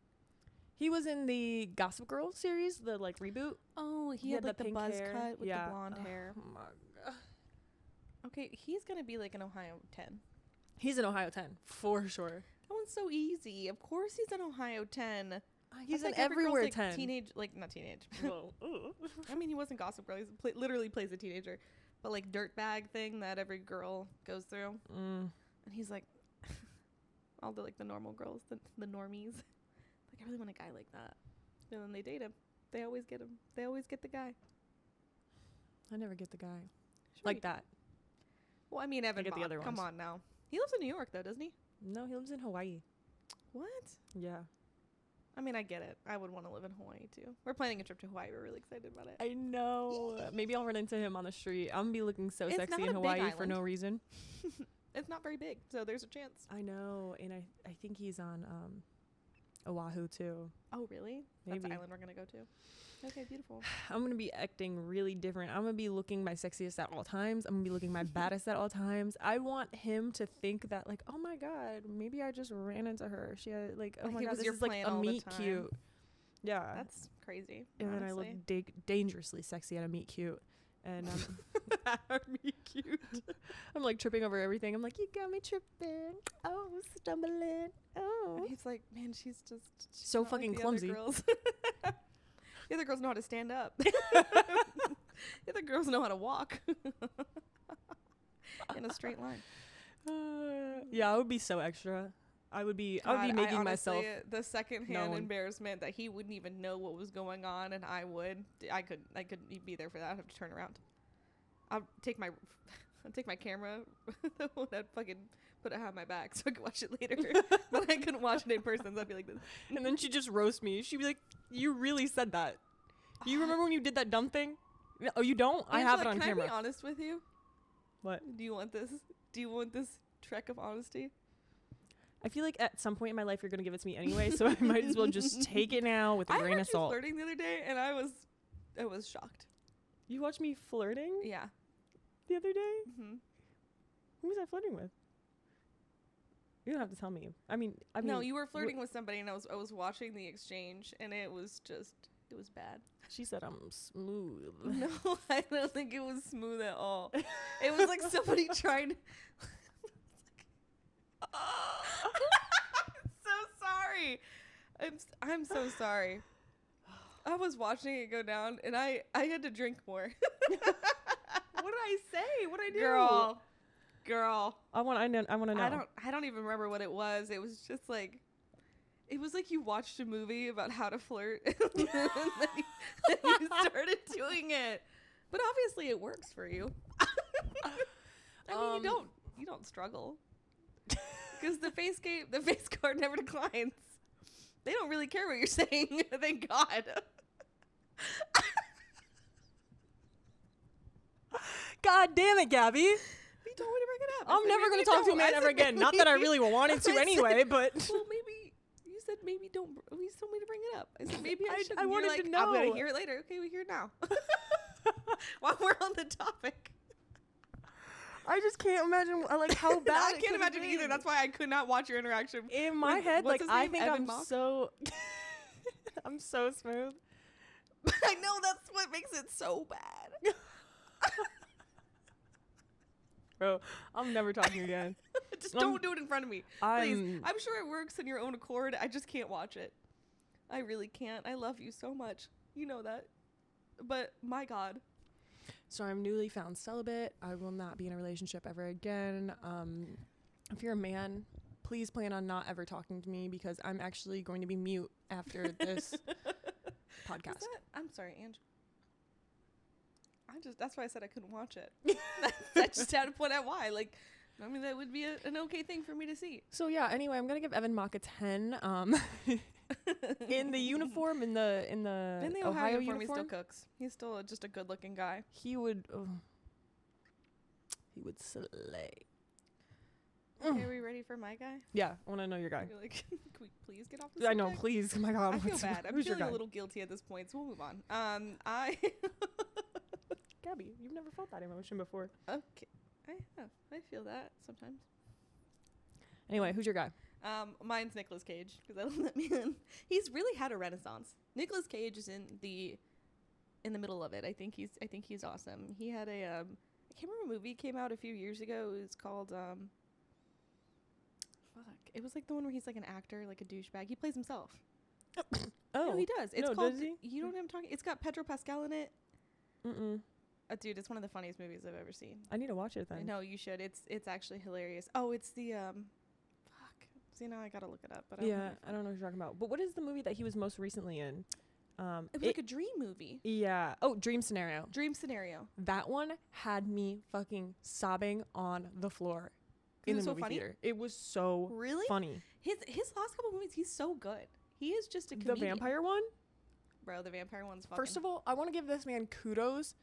He was in the Gossip Girl series, the like reboot. Oh, he had like the pink buzz hair. cut with the blonde hair. Oh my God. Okay, he's gonna be like an Ohio 10. He's an Ohio 10 for sure. That one's so easy. Of course he's an Ohio 10. He's That's an like every girl's, everywhere like, 10. Teenage, like not teenage. Whoa. I mean, he wasn't Gossip Girl. He literally plays a teenager, but like dirtbag thing that every girl goes through. And he's like, all the like the normal girls, the normies. Like, I really want a guy like that. And then they date him. They always get him. They always get the guy. I never get the guy Sure like you- that. Well, I mean, Evan get the Mock, other come ones. on now. He lives in New York though, doesn't he? No, he lives in Hawaii. What? Yeah. I mean, I get it. I would want to live in Hawaii too. We're planning a trip to Hawaii. We're really excited about it. I know. Maybe I'll run into him on the street. I'm gonna be looking so It's sexy not in a big Hawaii for island. no reason. It's not very big, so there's a chance. I know, and I think he's on Oahu too. Oh, really? Maybe. That's the island we're gonna go to. Okay, beautiful. I'm gonna be acting really different. I'm gonna be looking my sexiest at all times. I'm gonna be looking my baddest at all times. I want him to think that like, oh my god, maybe I just ran into her. She had like, oh Like my it god, was this your is like plan a all the meet time. cute. Yeah. That's crazy. And then I look dangerously sexy at a meet cute. And meet cute. I'm like tripping over everything. I'm like, you got me tripping. Oh, stumbling. Oh. And he's like, man, she's So not fucking like the clumsy. Other girls. The other girls know how to stand up. The other girls know how to walk in a straight line. Yeah, I would be so extra. I would be making myself the secondhand known. Embarrassment that he wouldn't even know what was going on, and I could be there for that. I'd have to turn around. I'll take my camera, the one I'd fucking put it behind my back so I could watch it later. But I couldn't watch it in person, so I'd be like this. And then she'd just roast me. She'd be like, you really said that. You remember when you did that dumb thing? Oh, you don't? I have it on camera. Can I be honest with you? What? Do you want this? Do you want this trek of honesty? I feel like at some point in my life you're going to give it to me anyway, so I might as well just take it now with a grain of salt. I heard you flirting the other day, and I was shocked. You watched me flirting? Yeah. The other day? Mm-hmm. Who was I flirting with? You don't have to tell me. I mean, no, you were flirting with somebody, and I was watching the exchange, and it was bad. She said I'm smooth. No, I don't think it was smooth at all. It was like somebody trying. I'm so sorry. I'm so sorry. I was watching it go down, and I had to drink more. What did I say? What did I do? Girl. I want to know. I don't even remember what it was. It was just like, it was like you watched a movie about how to flirt, and then you started doing it. But obviously, it works for you. I mean, you don't struggle because the face card never declines. They don't really care what you're saying. Thank God. God damn it, Gabby. You told me to bring it up. I'm never going to talk to a man ever again. Not that I really wanted to anyway, but. Well, maybe you said maybe don't. You told me to bring it up. I said maybe I should. I wanted to know. I'm going to hear it later. Okay, we hear it now. While we're on the topic. I just can't imagine like how bad. I can't imagine either. That's why I could not watch your interaction. In my head, like I think Evan I'm Mock? so I'm so smooth. I know that's what makes it so bad. Bro, I'm never talking again. Just don't do it in front of me. Please. I'm sure it works in your own accord. I just can't watch it. I really can't. I love you so much. You know that. But my God. So I'm newly found celibate. I will not be in a relationship ever again. If you're a man, please plan on not ever talking to me because I'm actually going to be mute after this podcast. I'm sorry, Ange. That's why I said I couldn't watch it. I just had to point out why. Like, I mean, that would be an okay thing for me to see. So yeah. Anyway, I'm gonna give Evan Mock a 10. In the uniform, in the Ohio uniform, he still cooks. He's still just a good-looking guy. He would slay. Okay, are we ready for my guy? Yeah, I want to know your guy. You're like, can we please get off the subject? I know, please. Oh my God, I feel bad. I'm who's your feeling guy? a little guilty at this point, so we'll move on. Gabby, you've never felt that emotion before. Okay, I have. I feel that sometimes. Anyway, who's your guy? Mine's Nicolas Cage because I love that man. He's really had a renaissance. Nicolas Cage is in the middle of it. I think he's awesome. He had a I can't remember a movie came out a few years ago. It was called It was like the one where he's like an actor, like a douchebag. He plays himself. Oh, no, he does. It's no, called. does he? You know what I'm talking? It's got Pedro Pascal in it. Mm-mm. Dude, it's one of the funniest movies I've ever seen. I need to watch it then. I know you should. It's actually hilarious. Oh, it's the fuck. See, now I gotta look it up. But I don't know what you're talking about. But what is the movie that he was most recently in? It was like a dream movie. Yeah. Oh, Dream Scenario. Dream Scenario. That one had me fucking sobbing on the floor in the movie theater. It was so funny. His last couple movies, he's so good. He is just a comedian. The vampire one? Bro, the vampire one's fucking... First of all, I want to give this man kudos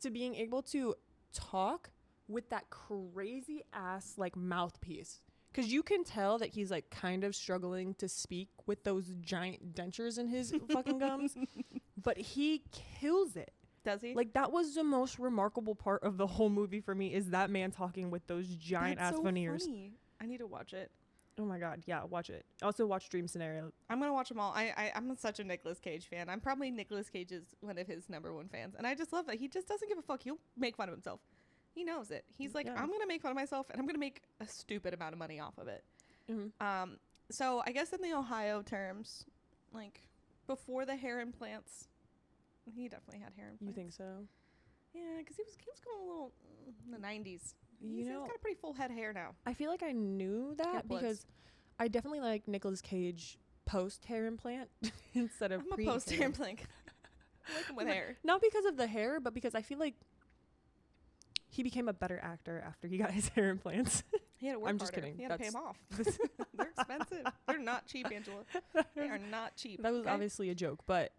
to being able to talk with that crazy ass like mouthpiece. because you can tell that he's like kind of struggling to speak with those giant dentures in his fucking gums, but he kills it. Does he? Like, that was the most remarkable part of the whole movie for me, is that man talking with those giant ass veneers. Funny. I need to watch it. Oh my god, yeah, watch it. Also watch Dream Scenario. I'm gonna watch them all. I'm such a Nicolas Cage fan. I'm probably Nicolas Cage's one of his #1 fans, and I just love that he just doesn't give a fuck. He'll make fun of himself. He knows it. He's like, I'm gonna make fun of myself, and I'm gonna make a stupid amount of money off of it. Mm-hmm. So I guess in the Ohio terms, like before the hair implants, he definitely had hair implants. You think so? Yeah, because he was going a little in the 90s. He's got a pretty full head of hair now. I feel like I knew that because I definitely like Nicolas Cage post hair implant instead of pre post hair implant. I like him with hair. Not because of the hair, but because I feel like he became a better actor after he got his hair implants. He had to work I'm harder. just kidding. He had to pay them off. They're expensive. They're not cheap, Angela. They are not cheap. That was obviously a joke, but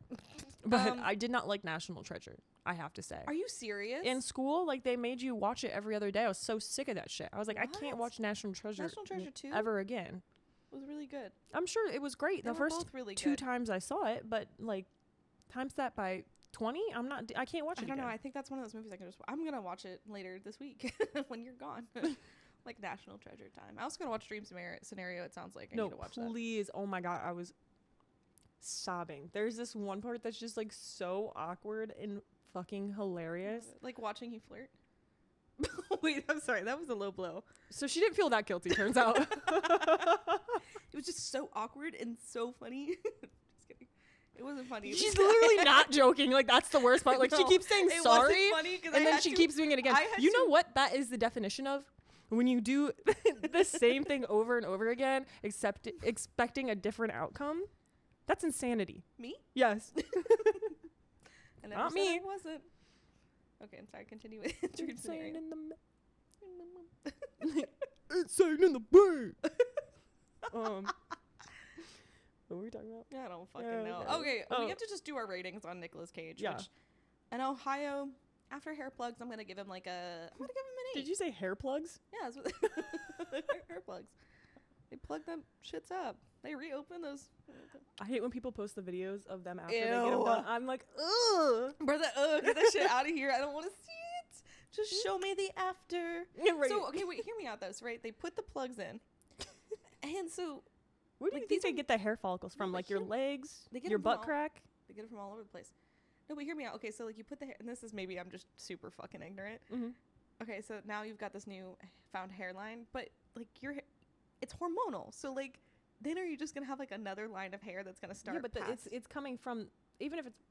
I did not like National Treasure, I have to say. Are you serious? In school, like, they made you watch it every other day. I was so sick of that shit. I was like, I can't watch National Treasure 2 ever again. It was really good. I'm sure it was great the first really 2 times I saw it, but like times that by 20, I can't watch it again. I don't know. I think that's one of those movies I can I'm going to watch it later this week when you're gone. Like National Treasure time. I was going to watch Dream Scenario. It sounds like I need to watch that. No, please. Oh my God. I was sobbing. There's this one part that's just like so awkward and fucking hilarious. Like watching you flirt. Wait, I'm sorry. That was a low blow. So she didn't feel that guilty, turns out. It was just so awkward and so funny. Just kidding. It wasn't funny. She's literally not joking. Like, that's the worst part. Like, she keeps saying sorry, funny and then she keeps doing it again. You know what that is the definition of? When you do the same thing over and over again, expecting a different outcome, that's insanity. Me? Yes. I never said I wasn't. Okay, I'm sorry. Continue with Dream Scenario. Insane in the brain. What were we talking about? I don't fucking know. Okay, we have to just do our ratings on Nicolas Cage. Yeah. Which, in Ohio, after hair plugs, I'm gonna give him like an 8. Did you say hair plugs? Yeah, that's what hair plugs. They plug them shits up. They reopen those. I hate when people post the videos of them after they get them done. I'm like, ugh. Brother, get that shit out of here. I don't want to see it. Just show me the after. Yeah, right. So, okay, wait, hear me out though. So, right, they put the plugs in. And so, where do you think they get the hair follicles from? Like your legs, your butt crack? They get it from all over the place. No, but hear me out. Okay, so like you put the hair, and this is maybe I'm just super fucking ignorant. Mm-hmm. Okay, so now you've got this new found hairline, but like it's hormonal. So like, then are you just gonna have like another line of hair that's gonna start? Yeah, but it's coming from, even if it's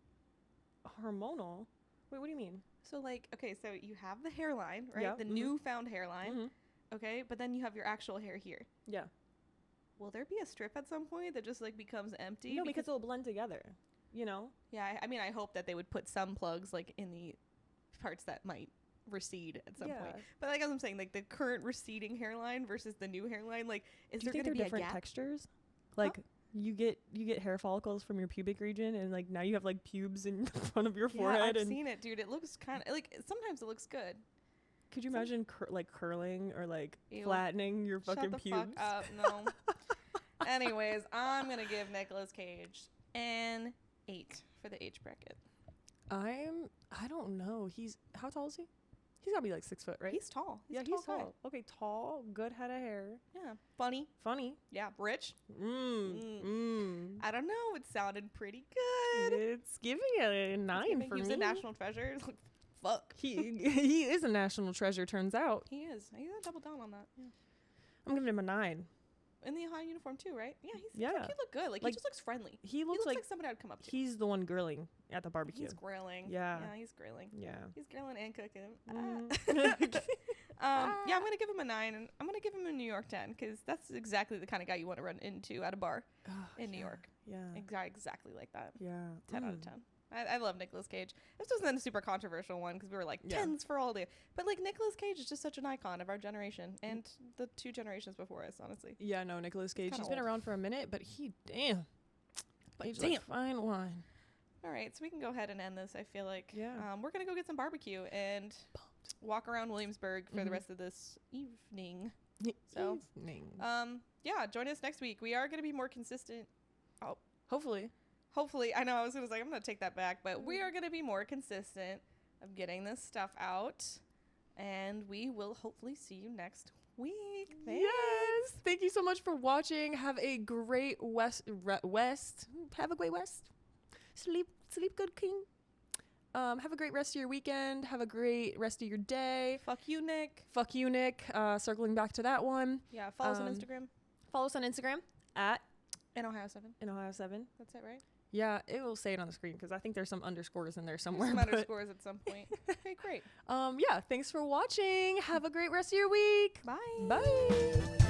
hormonal. Wait, what do you mean? So like, okay, so you have the hairline, right? Yeah. The new found hairline. Mm-hmm. Okay, but then you have your actual hair here. Yeah. Will there be a strip at some point that just like becomes empty? No, because it'll blend together. You know? Yeah, I mean, I hope that they would put some plugs like in the parts that might recede at some point. But like as I'm saying, like the current receding hairline versus the new hairline, like is there going to be different textures? Like you get hair follicles from your pubic region, and like now you have like pubes in front of your forehead. I've seen it, dude. It looks kind of like sometimes it looks good. Could you imagine like curling or like flattening your fucking pubes? Shut the fuck up. No. Anyways, I'm gonna give Nicolas Cage an 8 for the age bracket. I don't know. How tall is he? He's gotta be like 6 foot, right? He's tall. He's tall. Okay, tall, good head of hair. Yeah, funny. Yeah, rich. I don't know. It sounded pretty good. It's giving a 9 for me. He's a national treasure. Fuck. He is a national treasure. Turns out he is. I gotta double down on that. Yeah. I'm giving him a 9. In the Ohio uniform too, right? Yeah, he look good. Like he just looks friendly. He looks like somebody I'd come up to. He's the one grilling at the barbecue. He's grilling. Yeah, he's grilling. Yeah, he's grilling and cooking. Yeah, I'm gonna give him a 9, and I'm gonna give him a New York 10 because that's exactly the kind of guy you want to run into at a bar in New York. Yeah, exactly like that. Yeah, 10 out of 10. I love Nicolas Cage. This wasn't a super controversial one because we were like 10s for all day. But like Nicolas Cage is just such an icon of our generation and the 2 generations before us, honestly. Yeah, no, Nicolas Cage. He's been around for a minute, but damn. Like fine wine. All right, so we can go ahead and end this. I feel like we're gonna go get some barbecue and walk around Williamsburg for the rest of this evening. So, Evening. yeah, join us next week. We are going to be more consistent. Oh, Hopefully. hopefully. I know I was going to say, I'm going to take that back, but we are going to be more consistent of getting this stuff out. And we will hopefully see you next week. Thanks. Yes. Thank you so much for watching. Have a great Have a great West. Sleep good, King. Have a great rest of your weekend. Have a great rest of your day. Fuck you, Nick. Fuck you, Nick. Circling back to that one. Yeah, follow us on Instagram. Follow us on Instagram at In Ohio 7. Ohio7. That's it, right? Yeah, it will say it on the screen because I think there's some underscores in there somewhere. Some underscores at some point. Okay, great. Yeah, thanks for watching. Have a great rest of your week. Bye. Bye.